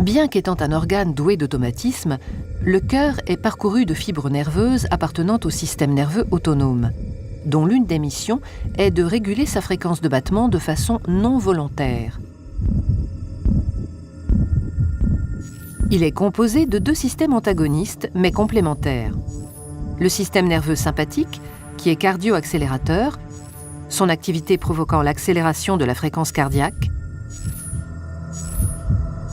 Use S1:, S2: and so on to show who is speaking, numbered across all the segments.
S1: Bien qu'étant un organe doué d'automatisme, le cœur est parcouru de fibres nerveuses appartenant au système nerveux autonome, dont l'une des missions est de réguler sa fréquence de battement de façon non volontaire. Il est composé de deux systèmes antagonistes mais complémentaires. Le système nerveux sympathique, qui est cardio-accélérateur, son activité provoquant l'accélération de la fréquence cardiaque,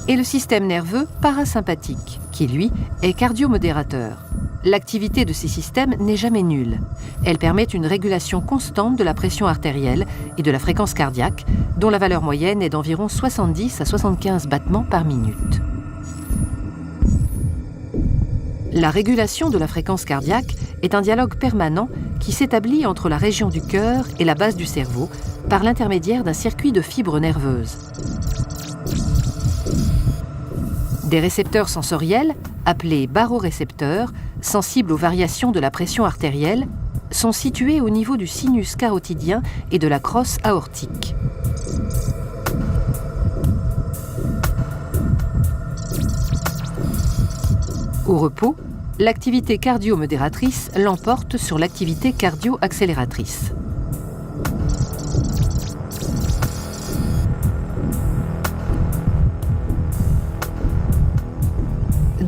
S1: et le système nerveux parasympathique, qui lui est cardiomodérateur. L'activité de ces systèmes n'est jamais nulle. Elle permet une régulation constante de la pression artérielle et de la fréquence cardiaque, dont la valeur moyenne est d'environ 70 à 75 battements par minute. La régulation de la fréquence cardiaque est un dialogue permanent qui s'établit entre la région du cœur et la base du cerveau par l'intermédiaire d'un circuit de fibres nerveuses. Des récepteurs sensoriels, appelés barorécepteurs, sensibles aux variations de la pression artérielle, sont situés au niveau du sinus carotidien et de la crosse aortique. Au repos, l'activité cardio-modératrice l'emporte sur l'activité cardio-accélératrice.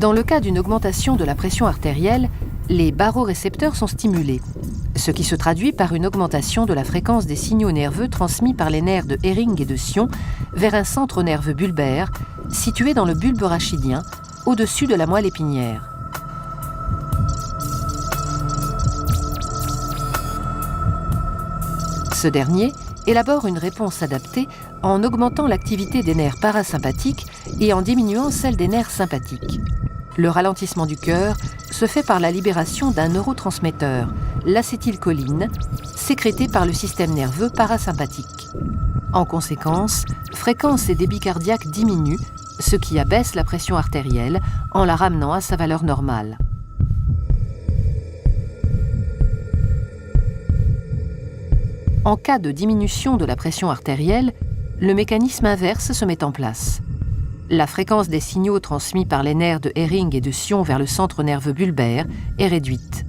S1: Dans le cas d'une augmentation de la pression artérielle, les barorécepteurs sont stimulés, ce qui se traduit par une augmentation de la fréquence des signaux nerveux transmis par les nerfs de Hering et de Sion vers un centre nerveux bulbaire situé dans le bulbe rachidien, au-dessus de la moelle épinière. Ce dernier élabore une réponse adaptée en augmentant l'activité des nerfs parasympathiques et en diminuant celle des nerfs sympathiques. Le ralentissement du cœur se fait par la libération d'un neurotransmetteur, l'acétylcholine, sécrété par le système nerveux parasympathique. En conséquence, fréquence et débit cardiaque diminuent, ce qui abaisse la pression artérielle en la ramenant à sa valeur normale. En cas de diminution de la pression artérielle, le mécanisme inverse se met en place. La fréquence des signaux transmis par les nerfs de Hering et de Sion vers le centre nerveux bulbaire est réduite.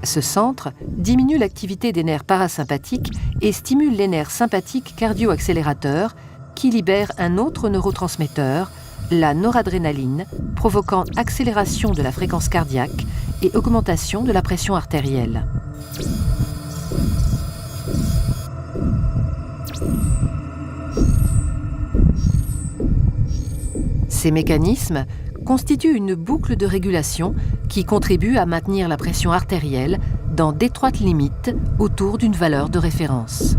S1: Ce centre diminue l'activité des nerfs parasympathiques et stimule les nerfs sympathiques cardio-accélérateurs qui libèrent un autre neurotransmetteur, la noradrénaline, provoquant accélération de la fréquence cardiaque et augmentation de la pression artérielle. Ces mécanismes constituent une boucle de régulation qui contribue à maintenir la pression artérielle dans d'étroites limites autour d'une valeur de référence.